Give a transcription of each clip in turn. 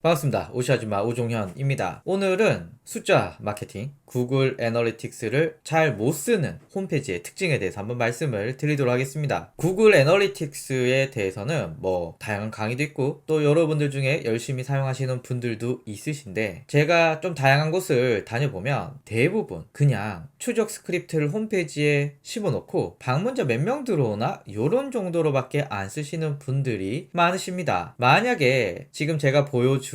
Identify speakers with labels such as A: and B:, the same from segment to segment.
A: 반갑습니다. 오시아주마 오종현입니다. 오늘은 숫자 마케팅, 구글 애널리틱스를 잘 못 쓰는 홈페이지의 특징에 대해서 한번 말씀을 드리도록 하겠습니다. 구글 애널리틱스에 대해서는 다양한 강의도 있고 또 여러분들 중에 열심히 사용하시는 분들도 있으신데, 제가 좀 다양한 곳을 다녀보면 대부분 그냥 추적 스크립트를 홈페이지에 씹어놓고 방문자 몇 명 들어오나 요런 정도로밖에 안 쓰시는 분들이 많으십니다. 만약에 지금 제가 보여주는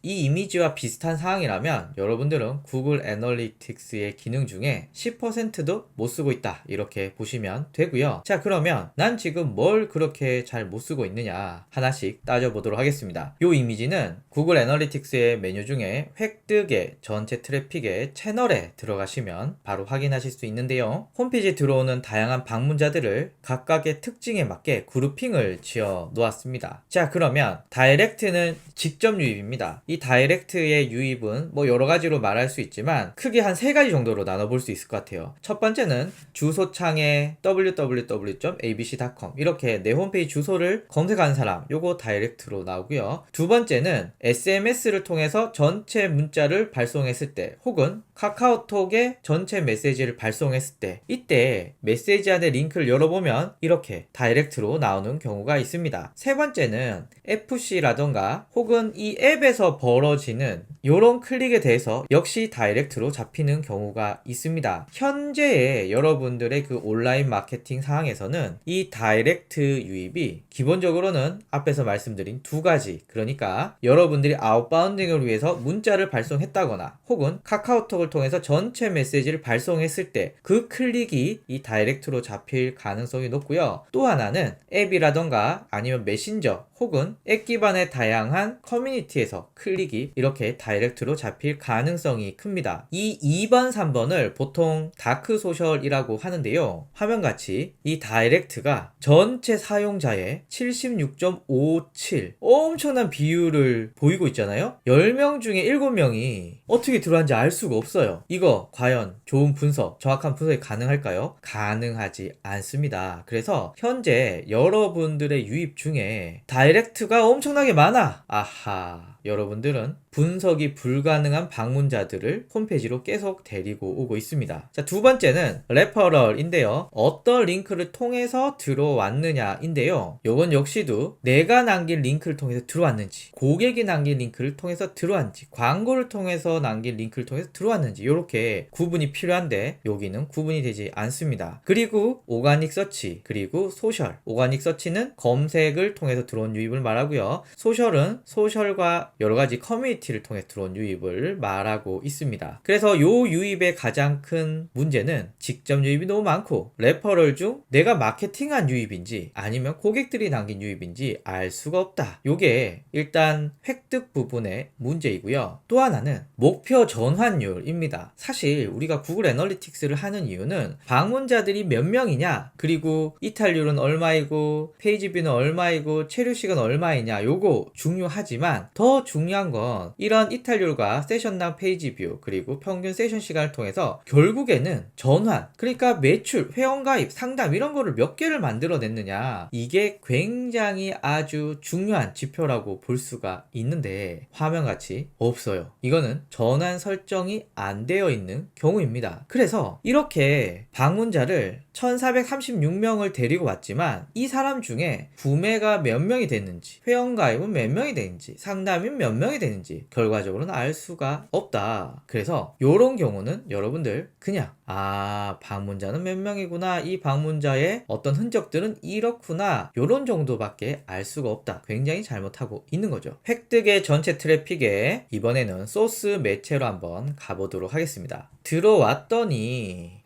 A: 이 이미지와 비슷한 상황이라면 여러분들은 구글 애널리틱스의 기능 중에 10%도 못 쓰고 있다, 이렇게 보시면 되고요. 자, 그러면 난 지금 뭘 그렇게 잘 못 쓰고 있느냐 하나씩 따져보도록 하겠습니다. 이 이미지는 구글 애널리틱스의 메뉴 중에 획득의 전체 트래픽의 채널에 들어가시면 바로 확인하실 수 있는데요. 홈페이지에 들어오는 다양한 방문자들을 각각의 특징에 맞게 그룹핑을 지어 놓았습니다. 자, 그러면 다이렉트는 직접 유입입니다. 이 다이렉트의 유입은 여러 가지로 말할 수 있지만 크게 한 세 가지 정도로 나눠볼 수 있을 것 같아요. 첫 번째는 주소창에 www.abc.com 이렇게 내 홈페이지 주소를 검색하는 사람, 요거 다이렉트로 나오고요. 두 번째는 SMS를 통해서 전체 문자를 발송했을 때, 혹은 카카오톡에 전체 메시지를 발송했을 때, 이때 메시지 안에 링크를 열어보면 이렇게 다이렉트로 나오는 경우가 있습니다. 세 번째는 FC라던가 혹은 이 앱에서 벌어지는 이런 클릭에 대해서 역시 다이렉트로 잡히는 경우가 있습니다. 현재의 여러분들의 그 온라인 마케팅 상황에서는 이 다이렉트 유입이 기본적으로는 앞에서 말씀드린 두 가지, 그러니까 여러분들이 아웃바운딩을 위해서 문자를 발송했다거나 혹은 카카오톡을 통해서 전체 메시지를 발송했을 때 그 클릭이 이 다이렉트로 잡힐 가능성이 높고요. 또 하나는 앱이라던가 아니면 메신저 혹은 앱 기반의 다양한 커뮤니티에서 클릭이 이렇게 다이렉트로 잡힐 가능성이 큽니다. 이 2번, 3번을 보통 다크 소셜이라고 하는데요. 화면같이 이 다이렉트가 전체 사용자의 76.57 엄청난 비율을 보이고 있잖아요. 10명 중에 7명이 어떻게 들어왔는지 알 수가 없어요. 이거 과연 좋은 분석, 정확한 분석이 가능할까요? 가능하지 않습니다. 그래서 현재 여러분들의 유입 중에 다이렉트가 엄청나게 많아. 아하, 여러분들은 분석이 불가능한 방문자들을 홈페이지로 계속 데리고 오고 있습니다. 자, 두 번째는 레퍼럴인데요. 어떤 링크를 통해서 들어왔느냐인데요. 요건 역시도 내가 남긴 링크를 통해서 들어왔는지, 고객이 남긴 링크를 통해서 들어왔는지, 광고를 통해서 남긴 링크를 통해서 들어왔는지, 이렇게 구분이 필요한데 여기는 구분이 되지 않습니다. 그리고 오가닉 서치, 그리고 소셜. 오가닉 서치는 검색을 통해서 들어온 유입을 말하고요. 소셜은 소셜과 여러가지 커뮤니티를 통해 들어온 유입을 말하고 있습니다. 그래서 요 유입의 가장 큰 문제는 직접 유입이 너무 많고, 레퍼럴 중 내가 마케팅한 유입인지 아니면 고객들이 남긴 유입인지 알 수가 없다. 요게 일단 획득 부분의 문제이고요. 또 하나는 목표 전환율입니다. 사실 우리가 구글 애널리틱스를 하는 이유는 방문자들이 몇 명이냐, 그리고 이탈률은 얼마이고 페이지 뷰는 얼마이고 체류 시간 얼마이냐, 요거 중요하지만 더 중요한 건 이런 이탈률과 세션당 페이지 뷰 그리고 평균 세션 시간을 통해서 결국에는 전환, 그러니까 매출, 회원가입, 상담 이런 거를 몇 개를 만들어냈느냐, 이게 굉장히 아주 중요한 지표라고 볼 수가 있는데 화면같이 없어요. 이거는 전환 설정이 안 되어 있는 경우입니다. 그래서 이렇게 방문자를 1436명을 데리고 왔지만 이 사람 중에 구매가 몇 명이 됐는지, 회원가입은 몇 명이 됐는지, 상담이 몇 명이 되는지 결과적으로는 알 수가 없다. 그래서 이런 경우는 여러분들 그냥 방문자는 몇 명이구나, 이 방문자의 어떤 흔적들은 이렇구나, 요런 정도밖에 알 수가 없다. 굉장히 잘못하고 있는 거죠. 획득의 전체 트래픽에 이번에는 소스 매체로 한번 가보도록 하겠습니다. 들어왔더니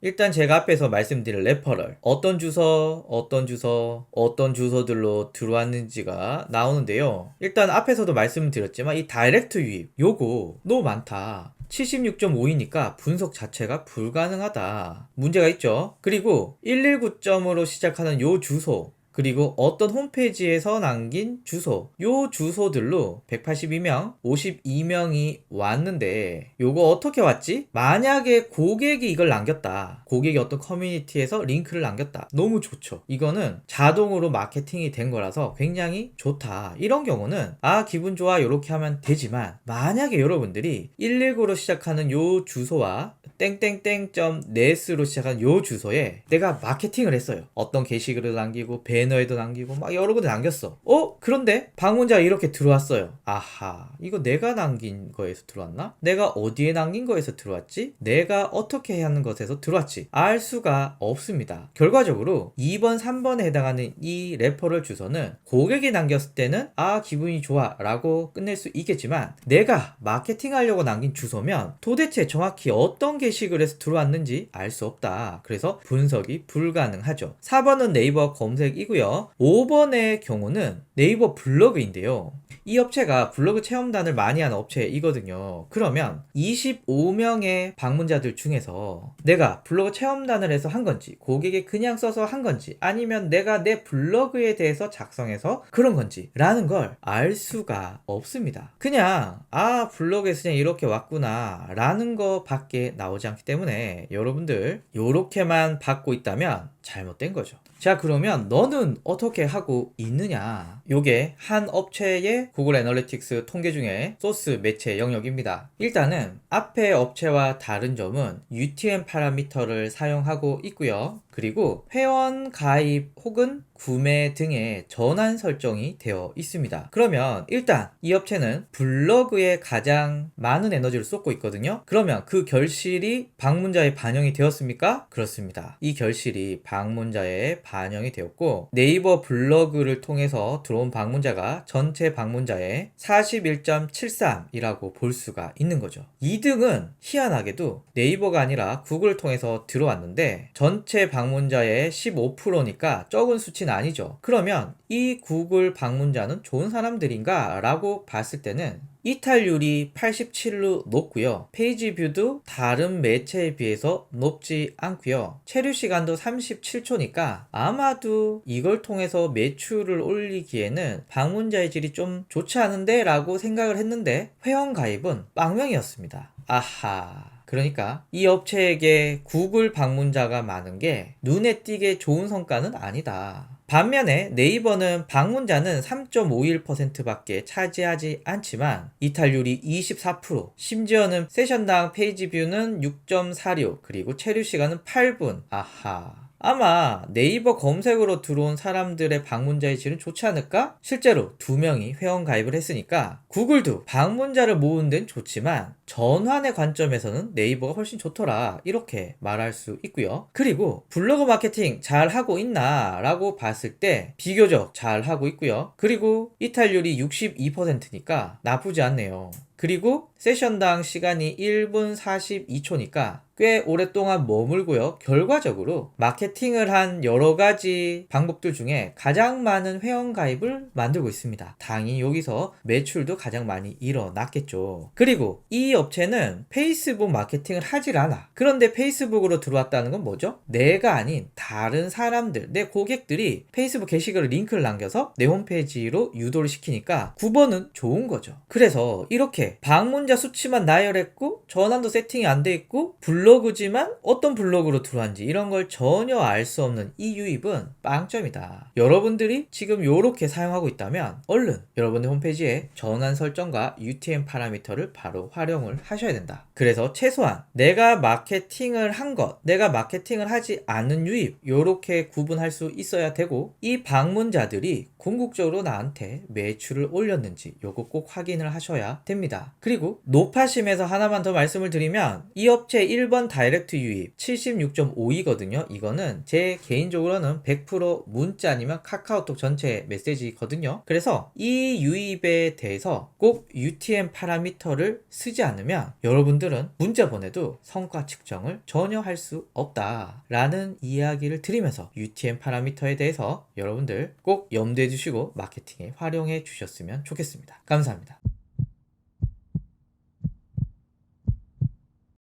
A: 일단 제가 앞에서 말씀드린 레퍼럴, 어떤 주소들로 들어왔는지가 나오는데요. 일단 앞에서도 말씀드렸지만 이 다이렉트 유입, 요거 너무 많다. 76.5이니까 분석 자체가 불가능하다. 문제가 있죠. 그리고 119점으로 시작하는 요 주소, 그리고 어떤 홈페이지에서 남긴 주소, 요 주소들로 182명, 52명이 왔는데 요거 어떻게 왔지? 만약에 고객이 이걸 남겼다. 고객이 어떤 커뮤니티에서 링크를 남겼다. 너무 좋죠. 이거는 자동으로 마케팅이 된 거라서 굉장히 좋다. 이런 경우는 기분 좋아 이렇게 하면 되지만 만약에 여러분들이 119로 시작하는 요 주소와 땡땡땡.net으로 시작하는 요 주소에 내가 마케팅을 했어요. 어떤 게시글을 남기고 배너에도 남기고 막 여러 군데 남겼어. 그런데 방문자가 이렇게 들어왔어요. 아하, 이거 내가 남긴 거에서 들어왔나? 내가 어디에 남긴 거에서 들어왔지? 내가 어떻게 하는 것에서 들어왔지? 알 수가 없습니다. 결과적으로 2번, 3번에 해당하는 이 레퍼럴 주소는 고객이 남겼을 때는 기분이 좋아 라고 끝낼 수 있겠지만 내가 마케팅하려고 남긴 주소면 도대체 정확히 어떤 게시글에서 들어왔는지 알 수 없다. 그래서 분석이 불가능하죠. 4번은 네이버 검색이고요. 5번의 경우는 네이버 블로그인데요. 이 업체가 블로그 체험단을 많이 하는 업체이거든요. 그러면 25명의 방문자들 중에서 내가 블로그 체험단을 해서 한 건지, 고객이 그냥 써서 한 건지, 아니면 내가 내 블로그에 대해서 작성해서 그런 건지 라는 걸 알 수가 없습니다. 그냥 블로그에서 그냥 이렇게 왔구나 라는 거 밖에 나오지 않기 때문에 여러분들 요렇게만 받고 있다면 잘못된 거죠. 자, 그러면 너는 어떻게 하고 있느냐? 요게 한 업체의 구글 애널리틱스 통계 중에 소스 매체 영역입니다. 일단은 앞에 업체와 다른 점은 UTM 파라미터를 사용하고 있고요. 그리고 회원 가입 혹은 구매 등의 전환 설정이 되어 있습니다. 그러면 일단 이 업체는 블로그에 가장 많은 에너지를 쏟고 있거든요. 그러면 그 결실이 방문자에 반영이 되었습니까? 그렇습니다. 이 결실이 방문자에 반영이 되었고 네이버 블로그를 통해서 들어온 방문자가 전체 방문자의 41.73이라고 볼 수가 있는 거죠. 2등은 희한하게도 네이버가 아니라 구글을 통해서 들어왔는데 전체 방문자의 15%니까 적은 수치는 아니죠. 그러면 이 구글 방문자는 좋은 사람들인가? 라고 봤을 때는 이탈률이 87로 높고요. 페이지 뷰도 다른 매체에 비해서 높지 않고요. 체류 시간도 37초니까 아마도 이걸 통해서 매출을 올리기에는 방문자의 질이 좀 좋지 않은데? 라고 생각을 했는데 회원 가입은 빵명이었습니다. 아하. 그러니까 이 업체에게 구글 방문자가 많은 게 눈에 띄게 좋은 성과는 아니다. 반면에 네이버는 방문자는 3.51% 밖에 차지하지 않지만 이탈률이 24%, 심지어는 세션당 페이지 뷰는 6.46, 그리고 체류 시간은 8분. 아하. 아마 네이버 검색으로 들어온 사람들의 방문자의 질은 좋지 않을까? 실제로 2명이 회원 가입을 했으니까 구글도 방문자를 모으는 데는 좋지만 전환의 관점에서는 네이버가 훨씬 좋더라, 이렇게 말할 수 있고요. 그리고 블로그 마케팅 잘 하고 있나? 라고 봤을 때 비교적 잘 하고 있고요. 그리고 이탈률이 62%니까 나쁘지 않네요. 그리고 세션당 시간이 1분 42초니까 꽤 오랫동안 머물고요. 결과적으로 마케팅을 한 여러 가지 방법들 중에 가장 많은 회원 가입을 만들고 있습니다. 당연히 여기서 매출도 가장 많이 일어났겠죠. 그리고 이 업체는 페이스북 마케팅을 하질 않아. 그런데 페이스북으로 들어왔다는 건 뭐죠? 내가 아닌 다른 사람들, 내 고객들이 페이스북 게시글을 링크를 남겨서 내 홈페이지로 유도를 시키니까 9번은 좋은 거죠. 그래서 이렇게 방문자 수치만 나열했고 전환도 세팅이 안 돼 있고 블로그지만 어떤 블로그로 들어왔는지 이런 걸 전혀 알 수 없는 이 유입은 빵점이다. 여러분들이 지금 이렇게 사용하고 있다면 얼른 여러분의 홈페이지에 전환 설정과 UTM 파라미터를 바로 활용을 하셔야 된다. 그래서 최소한 내가 마케팅을 한 것, 내가 마케팅을 하지 않은 유입, 이렇게 구분할 수 있어야 되고 이 방문자들이 궁극적으로 나한테 매출을 올렸는지 요거 꼭 확인을 하셔야 됩니다. 그리고 노파심에서 하나만 더 말씀을 드리면 이 업체 1번 다이렉트 유입 76.5이거든요. 이거는 제 개인적으로는 100% 문자 아니면 카카오톡 전체 메시지거든요. 그래서 이 유입에 대해서 꼭 UTM 파라미터를 쓰지 않으면 여러분들은 문자 보내도 성과 측정을 전혀 할 수 없다 라는 이야기를 드리면서 UTM 파라미터에 대해서 여러분들 꼭 염두해 주시고 마케팅에 활용해 주셨으면 좋겠습니다. 감사합니다.